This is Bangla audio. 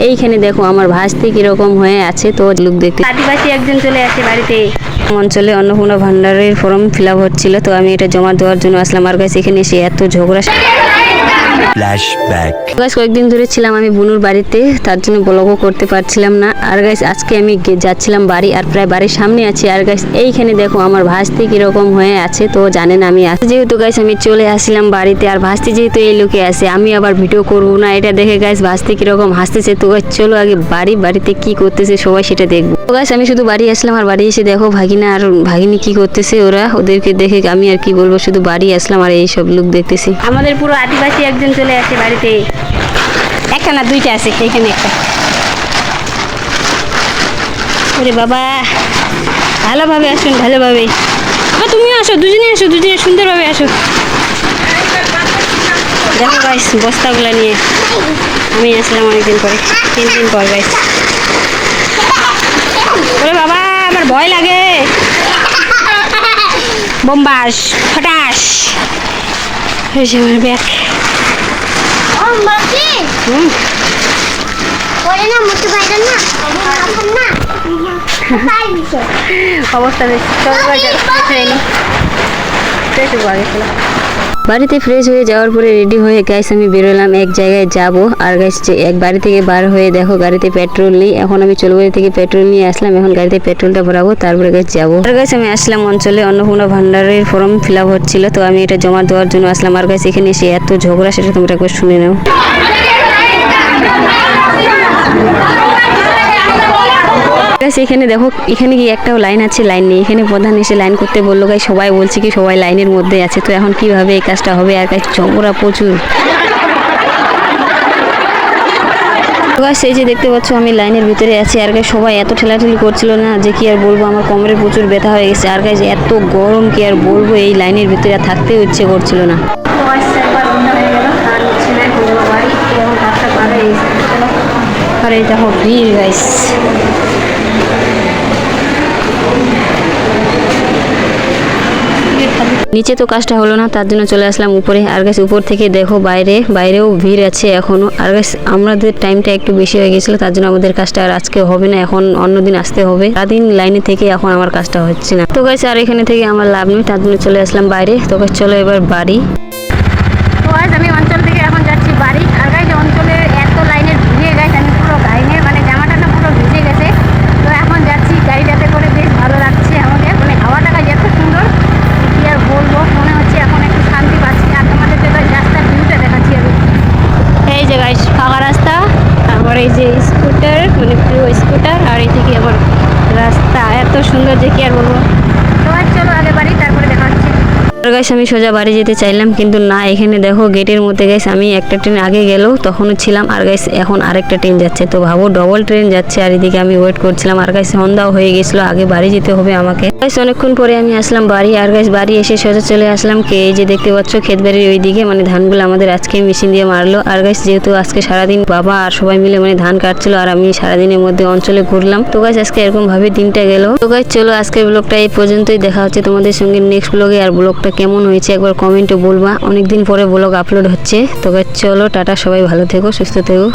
এইখানে দেখো আমার ভাস্তি কিরকম হয়ে আছে, তো লোক দেখতে আদিবাসী একজন চলে আসে বাড়িতে। অঞ্চলে অন্নপূর্ণা ভান্ডারের ফর্ম ফিল আপ হচ্ছিল, তো আমি এটা জমা দেওয়ার জন্য আসলাম। আর গাছ এখানে এসে এত ঝগড়া। গাছ কয়েকদিন ধরে ছিলাম আমি বুনুর বাড়িতে, তার জন্য ব্লগও করতে পারছিলাম না। আর গাছ আজকে আমি যাচ্ছিলাম বাড়ি, আর প্রায় বাড়ির সামনে আছি। আর গাছ এইখানে দেখো আমার ভাস্তি কিরকম হয়ে আছে, তো জানেন আমি যেহেতু গাছ আমি চলে আসলাম বাড়িতে, আর ভাস্তি যেহেতু এই লোকে আছে, আমি আবার ভিডিও করবো না। এটা দেখে গাছ ভাস্তি কিরকম হাসতেছে। তো গাছ চলো আগে বাড়িতে কি করতেছে সবাই সেটা দেখবো। তো গাছ আমি শুধু বাড়ি আসলাম, আর বাড়ি এসে দেখো ভাগিনা আর ভাগিনী কি করতেছে, ওদেরকে দেখে আমি আর কি বলবো, শুধু বাড়ি আসলাম আর এই সব লোক দেখতেছি। আমাদের পুরো আদিবাসী একজন চলে আসে বাড়িতে, একটা না দুইটা আছে, এখানে একটা। ওরে বাবা, ভালোভাবে আসুন, ভালোভাবে। তুমিও আসো, দুজনে আসো, দুজনে সুন্দরভাবে আসো। দেখো গাইস বস্তাগুলা নিয়ে আমি আসলাম অনেকদিন পরে, 3 দিন পর গাইস। ওরে বাবা, আমার ভয় লাগে। বোমবাস ফটাস হয়েছে আমার ব্যাগ। অবস্থা বাড়িতে ফ্রেশ হয়ে যাওয়ার পরে রেডি হয়ে গাইস আমি বেরোলাম এক জায়গায় যাব। আর গাইস এক বাড়ি থেকে বার হয়ে দেখো গাড়িতে পেট্রোল নেই। এখন আমি চলবাড়ি থেকে পেট্রোল নিয়ে আসলাম, এখন গাড়িতে পেট্রোলটা ভরাবো, তারপরে গাইস যাবো। আর গাইস আমি আসলাম অঞ্চলে অন্নপূর্ণা ভান্ডারের ফর্ম ফিল আপ হচ্ছিল, তো আমি এটা জমা দেওয়ার জন্য আসলাম। আর গাইস এখানে এসে এত ঝগড়া, সেটা তোমরা একবার শুনে নাও। এখানে দেখো, এখানে কি একটাও লাইন আছে? লাইন নেই। এখানে প্রধান এসে লাইন করতে বললো গাইস, সবাই বলছে কি সবাই লাইনের মধ্যে আছে। তো এখন কিভাবে এই কাজটা হবে? আর গাইস ঝগড়া প্রচুর। সেই যে দেখতে পাচ্ছ আমি লাইনের ভিতরে আছি, আর গাইস সবাই এত ঠেলাঠেলি করছিল না যে কি আর বলবো, আমার কোমরে প্রচুর ব্যথা হয়ে গেছে। আর গাইস এত গরম কি আর বলবো, এই লাইনের ভিতরে আর থাকতে ইচ্ছে করছিল না। আর এই দেখো ভিড় গাইস। নিচে তো কাজটা হলো না, তার জন্য চলে আসলাম উপরে। আর গাছ উপর থেকে দেখো বাইরেও ভিড় আছে এখনো। আর গাছ আমাদের টাইমটা একটু বেশি হয়ে গেছিলো, তার জন্য আমাদের কাজটা আর আজকে হবে না, এখন অন্যদিন আসতে হবে। সারাদিন লাইনে থেকে এখন আমার কাজটা হচ্ছে না। তো গাছ আর এখানে থেকে আমার লাভ নেই, তার জন্য চলে আসলাম বাইরে। তো গাছ চলো এবার বাড়ি। তো আজ আমি অঞ্চল থেকে এখন যাচ্ছি বাড়ি। আর গাছ অঞ্চলে এত লাইনের ভিড়ে গাছ আমি পুরো গাইনে মানে জামাটা না পুরো ভিজে গেছে। তো এখন যাচ্ছি গাড়িটাতে করে, বেশ ভালো লাগছে আমাদের, মানে হাওয়াটা গাছ এত সুন্দর কি আর বলবো। মনে হচ্ছে এখন একটু শান্তি পাচ্ছি। আর তোমাদেরকে রাস্তার ভিউটা দেখাচ্ছি আমি। এই যে গাইস ফাঁকা রাস্তা, তারপর এই যে স্কুটার, মানে প্রিয় স্কুটার, আর এই থেকে আবার রাস্তা এত সুন্দর যে কি আর বলবো। তো আর চলো আগে বাড়ি, তারপরে দেখা হচ্ছে। গাইস আমি সোজা বাড়ি যেতে চাইলাম, কিন্তু না, এখানে দেখো গেটের মধ্যে গাইস আমি একটা ট্রেন আগে গেলেও তখনও ছিলাম, আর গাইস এখন আরেকটা ট্রেন যাচ্ছে। তো ভাবো ডবল ট্রেন যাচ্ছে, আর এদিকে আমি ওয়েট করছিলাম। আর গাইস সন্ধ্যাও হয়ে গেছিলো, আগে বাড়ি যেতে হবে আমাকে। গাইস অনেকক্ষণ পরে আমি আসলাম বাড়ি। আর গাইস বাড়ি এসে সোজা চলে আসলাম এই যে দেখতে পাচ্ছ ক্ষেত বাড়ির ওইদিকে, মানে ধানগুলো আমাদের আজকে মেশিন দিয়ে মারলো। আর গাইস যেহেতু আজকে সারাদিন বাবা আর সবাই মিলে মানে ধান কাটছিল, আর আমি সারাদিনের মধ্যে অঞ্চলে ঘুরলাম। তো গাইস আজকে এরকম ভাবে দিনটা গেল। তো গাইস চলো আজকের ব্লগটা এই পর্যন্তই, দেখা হচ্ছে তোমাদের সঙ্গে নেক্সট ব্লগে। আর ব্লগটা কেমন হয়েছে একবার কমেন্টে বলবা, অনেকদিন পরে ব্লগ আপলোড হচ্ছে। তো গাইস চলো টাটা, সবাই ভালো থেকো, সুস্থ থেকো।